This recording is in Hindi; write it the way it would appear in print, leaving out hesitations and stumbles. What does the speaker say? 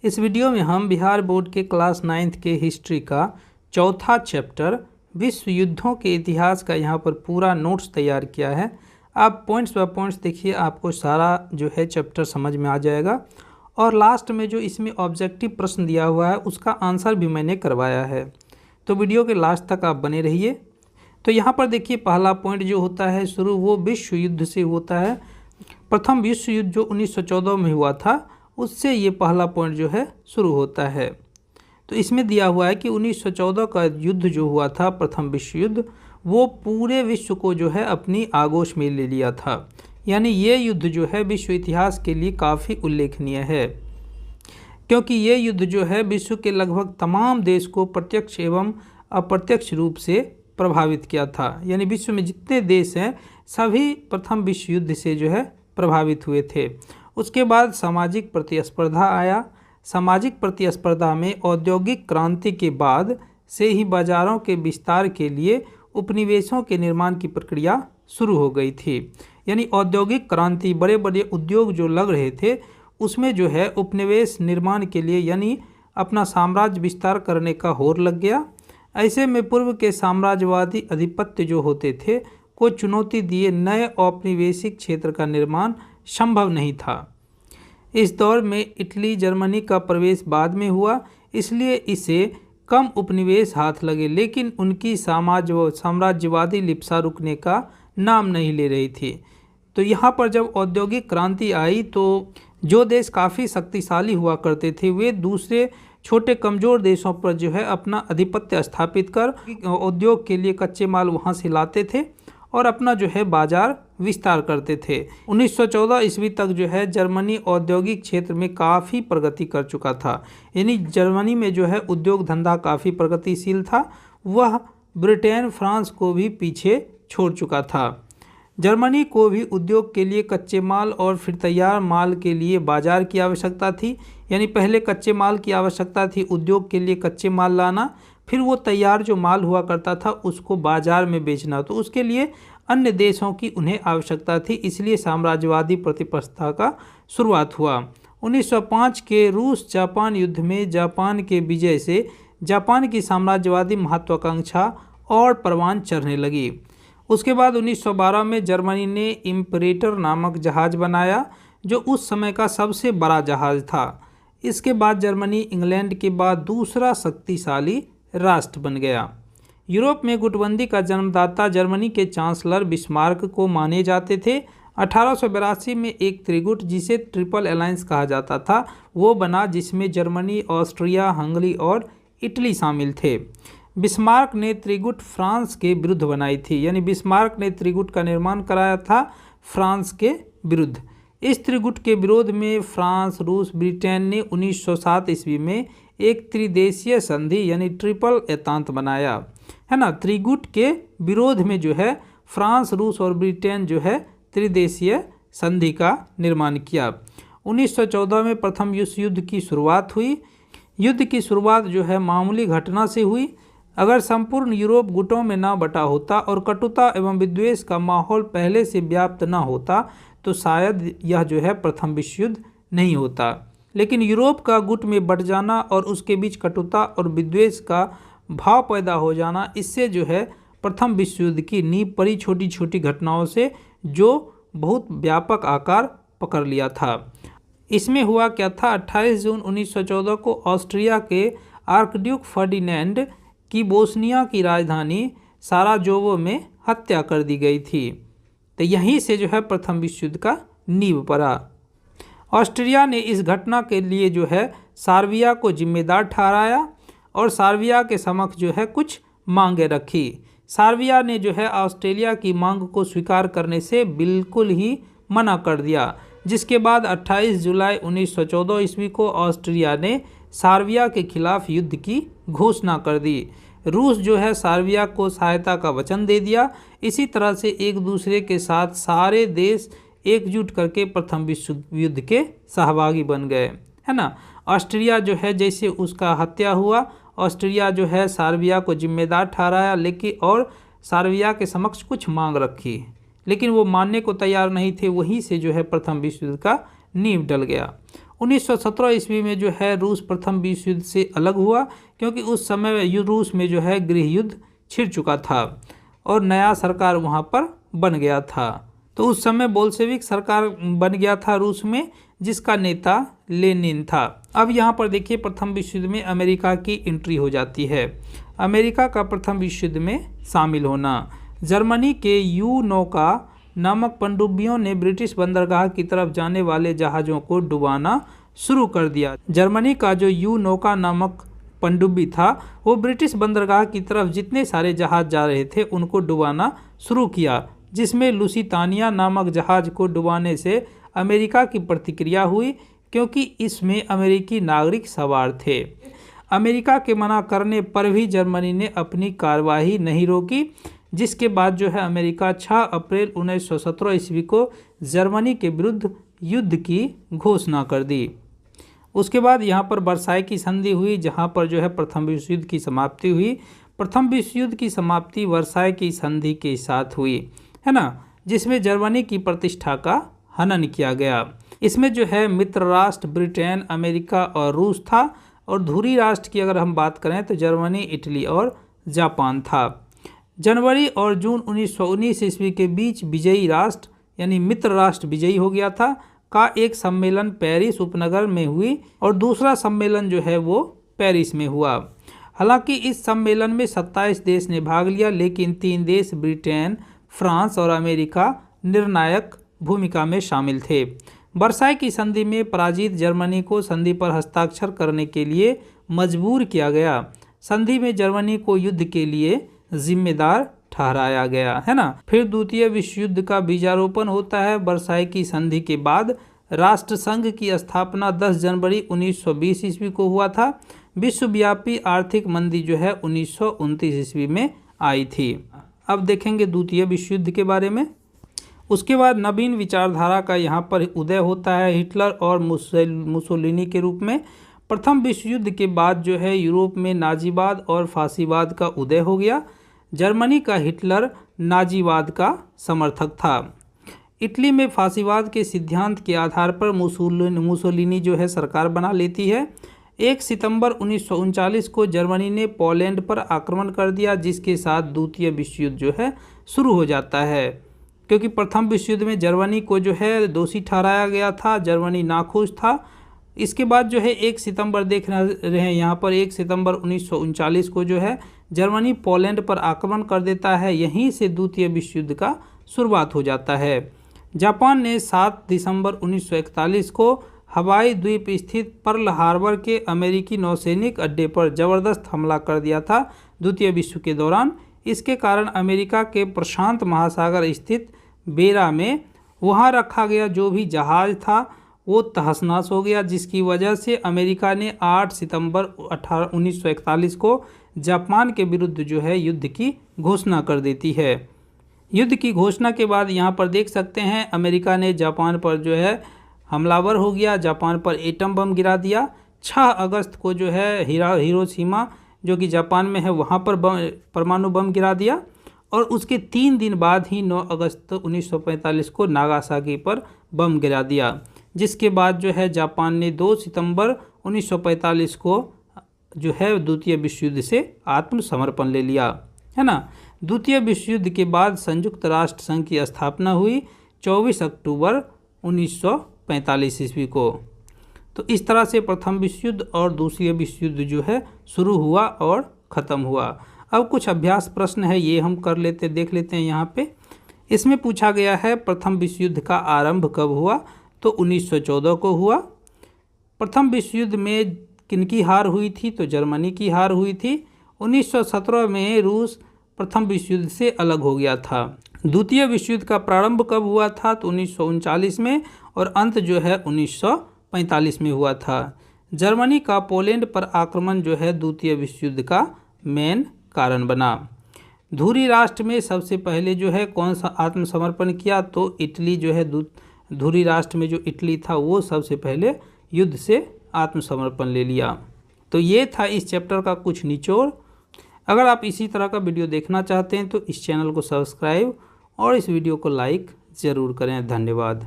इस वीडियो में हम बिहार बोर्ड के क्लास 9th के हिस्ट्री का चौथा चैप्टर विश्व युद्धों के इतिहास का यहाँ पर पूरा नोट्स तैयार किया है। आप पॉइंट्स बाय पॉइंट्स देखिए, आपको सारा जो है चैप्टर समझ में आ जाएगा। और लास्ट में जो इसमें ऑब्जेक्टिव प्रश्न दिया हुआ है उसका आंसर भी मैंने करवाया है, तो वीडियो के लास्ट तक आप बने रहिए। तो यहाँ पर देखिए, पहला पॉइंट जो होता है शुरू, वो विश्व युद्ध से होता है। प्रथम विश्व युद्ध जो 1914 में हुआ था, उससे ये पहला पॉइंट जो है शुरू होता है। तो इसमें दिया हुआ है कि 1914 का युद्ध जो हुआ था, प्रथम विश्व युद्ध, वो पूरे विश्व को जो है अपनी आगोश में ले लिया था। यानी ये युद्ध जो है विश्व इतिहास के लिए काफ़ी उल्लेखनीय है, क्योंकि ये युद्ध जो है विश्व के लगभग तमाम देश को प्रत्यक्ष एवं अप्रत्यक्ष रूप से प्रभावित किया था। यानी विश्व में जितने देश हैं सभी प्रथम विश्व युद्ध से जो है प्रभावित हुए थे। उसके बाद सामाजिक प्रतिस्पर्धा आया। सामाजिक प्रतिस्पर्धा में औद्योगिक क्रांति के बाद से ही बाजारों के विस्तार के लिए उपनिवेशों के निर्माण की प्रक्रिया शुरू हो गई थी। यानी औद्योगिक क्रांति, बड़े बड़े उद्योग जो लग रहे थे, उसमें जो है उपनिवेश निर्माण के लिए यानी अपना साम्राज्य विस्तार करने का होड़ लग गया। ऐसे में पूर्व के साम्राज्यवादी अधिपत्य जो होते थे को चुनौती दिए नए औपनिवेशिक क्षेत्र का निर्माण संभव नहीं था। इस दौर में इटली, जर्मनी का प्रवेश बाद में हुआ, इसलिए इसे कम उपनिवेश हाथ लगे, लेकिन उनकी साम्राज्यवादी लिप्सा रुकने का नाम नहीं ले रही थी। तो यहाँ पर जब औद्योगिक क्रांति आई तो जो देश काफ़ी शक्तिशाली हुआ करते थे, वे दूसरे छोटे कमज़ोर देशों पर जो है अपना आधिपत्य स्थापित कर उद्योग के लिए कच्चे माल वहाँ से लाते थे और अपना जो है बाजार विस्तार करते थे। 1914 ईस्वी तक जो है जर्मनी औद्योगिक क्षेत्र में काफ़ी प्रगति कर चुका था। यानी जर्मनी में जो है उद्योग धंधा काफ़ी प्रगतिशील था। वह ब्रिटेन, फ्रांस को भी पीछे छोड़ चुका था। जर्मनी को भी उद्योग के लिए कच्चे माल और फिर तैयार माल के लिए बाजार की आवश्यकता थी। यानी पहले कच्चे माल की आवश्यकता थी, उद्योग के लिए कच्चे माल लाना, फिर वो तैयार जो माल हुआ करता था उसको बाजार में बेचना। तो उसके लिए अन्य देशों की उन्हें आवश्यकता थी, इसलिए साम्राज्यवादी प्रतिस्पर्धा का शुरुआत हुआ। 1905 के रूस जापान युद्ध में जापान के विजय से जापान की साम्राज्यवादी महत्वाकांक्षा और परवान चढ़ने लगी। उसके बाद 1912 में जर्मनी ने इम्परेटर नामक जहाज़ बनाया, जो उस समय का सबसे बड़ा जहाज़ था। इसके बाद जर्मनी इंग्लैंड के बाद दूसरा शक्तिशाली राष्ट्र बन गया। यूरोप में गुटबंदी का जन्मदाता जर्मनी के चांसलर बिस्मार्क को माने जाते थे। 1882 में एक त्रिगुट, जिसे ट्रिपल अलायंस कहा जाता था, वो बना, जिसमें जर्मनी, ऑस्ट्रिया, हंगरी और इटली शामिल थे। बिस्मार्क ने त्रिगुट फ्रांस के विरुद्ध बनाई थी। यानी बिस्मार्क ने त्रिगुट का निर्माण कराया था फ्रांस के विरुद्ध। इस त्रिगुट के विरोध में फ्रांस, रूस, ब्रिटेन ने 1907 ईस्वी में एक त्रिदेशीय संधि यानी ट्रिपल एतांत बनाया, है ना। त्रिगुट के विरोध में जो है फ्रांस, रूस और ब्रिटेन जो है त्रिदेशीय संधि का निर्माण किया। 1914 में प्रथम विश्व युद्ध की शुरुआत हुई। युद्ध की शुरुआत जो है मामूली घटना से हुई। अगर संपूर्ण यूरोप गुटों में ना बटा होता और कटुता एवं विद्वेष का माहौल पहले से व्याप्त ना होता तो शायद यह जो है प्रथम विश्व युद्ध नहीं होता। लेकिन यूरोप का गुट में बट जाना और उसके बीच कटुता और विद्वेष का भाव पैदा हो जाना, इससे जो है प्रथम विश्व युद्ध की नींव पड़ी, छोटी छोटी घटनाओं से, जो बहुत व्यापक आकार पकड़ लिया था। इसमें हुआ क्या था, 28 जून 1914 को ऑस्ट्रिया के आर्कड्यूक फर्डिनेंड की बोस्निया की राजधानी साराजेवो में हत्या कर दी गई थी। तो यहीं से जो है प्रथम विश्व युद्ध का नींव पड़ा। ऑस्ट्रिया ने इस घटना के लिए जो है सर्बिया को जिम्मेदार ठहराया और सर्बिया के समक्ष जो है कुछ मांगे रखी। सर्बिया ने जो है ऑस्ट्रेलिया की मांग को स्वीकार करने से बिल्कुल ही मना कर दिया, जिसके बाद 28 जुलाई 1914 ईस्वी को ऑस्ट्रिया ने सर्बिया के खिलाफ युद्ध की घोषणा कर दी। रूस जो है सर्बिया को सहायता का वचन दे दिया। इसी तरह से एक दूसरे के साथ सारे देश एकजुट करके प्रथम विश्व युद्ध के सहभागी बन गए, है ना। ऑस्ट्रिया जो है जैसे उसका हत्या हुआ, ऑस्ट्रिया जो है सर्बिया को जिम्मेदार ठहराया, लेकिन और सर्बिया के समक्ष कुछ मांग रखी, लेकिन वो मानने को तैयार नहीं थे। वहीं से जो है प्रथम विश्व युद्ध का नींव डल गया। 1917 ईस्वी में जो है रूस प्रथम विश्व युद्ध से अलग हुआ, क्योंकि उस समय रूस में जो है गृह युद्ध छिड़ चुका था और नया सरकार वहाँ पर बन गया था। तो उस समय बोल्शेविक सरकार बन गया था रूस में, जिसका नेता लेनिन था। अब यहाँ पर देखिए प्रथम विश्व युद्ध में अमेरिका की एंट्री हो जाती है। अमेरिका का प्रथम विश्व युद्ध में शामिल होना। जर्मनी के यू नौका नामक पनडुब्बियों ने ब्रिटिश बंदरगाह की तरफ जाने वाले जहाज़ों को डुबाना शुरू कर दिया। जर्मनी का जो यू नौका नामक पनडुब्बी था वो ब्रिटिश बंदरगाह की तरफ जितने सारे जहाज़ जा रहे थे उनको डुबाना शुरू किया, जिसमें लुसितानिया नामक जहाज़ को डुबाने से अमेरिका की प्रतिक्रिया हुई, क्योंकि इसमें अमेरिकी नागरिक सवार थे। अमेरिका के मना करने पर भी जर्मनी ने अपनी कार्रवाई नहीं रोकी, जिसके बाद जो है अमेरिका 6 अप्रैल 1917 ईस्वी को जर्मनी के विरुद्ध युद्ध की घोषणा कर दी। उसके बाद यहाँ पर वर्साई की संधि हुई, जहाँ पर जो है प्रथम विश्व युद्ध की समाप्ति हुई। प्रथम विश्व युद्ध की समाप्ति वर्साई की संधि के साथ हुई, है ना, जिसमें जर्मनी की प्रतिष्ठा का हनन किया गया। इसमें जो है मित्र राष्ट्र ब्रिटेन, अमेरिका और रूस था, और धुरी राष्ट्र की अगर हम बात करें तो जर्मनी, इटली और जापान था। जनवरी और जून 1919 ईस्वी के बीच विजयी राष्ट्र यानी मित्र राष्ट्र विजयी हो गया था का एक सम्मेलन पेरिस उपनगर में हुई, और दूसरा सम्मेलन जो है वो पेरिस में हुआ। हालांकि इस सम्मेलन में 27 देश ने भाग लिया, लेकिन 3 देश ब्रिटेन, फ्रांस और अमेरिका निर्णायक भूमिका में शामिल थे। वर्साई की संधि में पराजित जर्मनी को संधि पर हस्ताक्षर करने के लिए मजबूर किया गया। संधि में जर्मनी को युद्ध के लिए जिम्मेदार ठहराया गया, है ना। फिर द्वितीय विश्व युद्ध का बीजारोपण होता है। वर्साई की संधि के बाद राष्ट्रसंघ की स्थापना 10 जनवरी 1920 ईस्वी को हुआ था। विश्वव्यापी आर्थिक मंदी जो है 1929 ईस्वी में आई थी। अब देखेंगे द्वितीय विश्व युद्ध के बारे में। उसके बाद नवीन विचारधारा का यहाँ पर उदय होता है हिटलर और मुसोलिनी के रूप में। प्रथम विश्व युद्ध के बाद जो है यूरोप में नाजीवाद और फासीवाद का उदय हो गया। जर्मनी का हिटलर नाजीवाद का समर्थक था। इटली में फासीवाद के सिद्धांत के आधार पर मुसोलिनी जो है सरकार बना लेती है। 1 सितंबर 1939 को जर्मनी ने पोलैंड पर आक्रमण कर दिया, जिसके साथ द्वितीय विश्व युद्ध जो है शुरू हो जाता है, क्योंकि प्रथम विश्व युद्ध में जर्मनी को जो है दोषी ठहराया गया था। जर्मनी नाखुश था। इसके बाद जो है 1 सितंबर देख रहे हैं यहाँ पर, 1 सितंबर 1939 को जो है जर्मनी पोलैंड पर आक्रमण कर देता है। यहीं से द्वितीय विश्व युद्ध का शुरुआत हो जाता है। जापान ने 7 दिसंबर 1941 को हवाई द्वीप स्थित पर्ल हार्बर के अमेरिकी नौसैनिक अड्डे पर जबरदस्त हमला कर दिया था द्वितीय विश्व के दौरान। इसके कारण अमेरिका के प्रशांत महासागर स्थित बेरा में वहां रखा गया जो भी जहाज था वो तहस-नहस हो गया, जिसकी वजह से अमेरिका ने 8 सितंबर 1941 को जापान के विरुद्ध जो है युद्ध की घोषणा कर देती है। युद्ध की घोषणा के बाद यहाँ पर देख सकते हैं अमेरिका ने जापान पर जो है हमलावर हो गया, जापान पर एटम बम गिरा दिया। 6 अगस्त को जो है हिरोशिमा जो कि जापान में है वहाँ पर परमाणु बम गिरा दिया, और उसके 3 दिन बाद ही 9 अगस्त 1945 को नागासाकी पर बम गिरा दिया, जिसके बाद जो है जापान ने 2 सितंबर 1945 को जो है द्वितीय विश्व युद्ध से आत्मसमर्पण ले लिया, है ना। द्वितीय विश्व युद्ध के बाद संयुक्त राष्ट्र संघ की स्थापना हुई 24 अक्टूबर 1945 ईस्वी को। तो इस तरह से प्रथम विश्व युद्ध और द्वितीय विश्व युद्ध जो है शुरू हुआ और ख़त्म हुआ। अब कुछ अभ्यास प्रश्न है, ये हम देख लेते हैं यहाँ पे। इसमें पूछा गया है प्रथम विश्व युद्ध का आरंभ कब हुआ, तो 1914 को हुआ। प्रथम विश्व युद्ध में किनकी हार हुई थी, तो जर्मनी की हार हुई थी। 1917 में रूस प्रथम विश्व युद्ध से अलग हो गया था। द्वितीय विश्व युद्ध का प्रारंभ कब हुआ था, तो 1939 में, और अंत जो है 1945 में हुआ था। जर्मनी का पोलैंड पर आक्रमण जो है द्वितीय विश्व युद्ध का मेन कारण बना। धुरी राष्ट्र में सबसे पहले जो है कौन सा आत्मसमर्पण किया, तो इटली जो है धुरी राष्ट्र में जो इटली था वो सबसे पहले युद्ध से आत्मसमर्पण ले लिया। तो ये था इस चैप्टर का कुछ निचोड़। अगर आप इसी तरह का वीडियो देखना चाहते हैं तो इस चैनल को सब्सक्राइब और इस वीडियो को लाइक ज़रूर करें। धन्यवाद।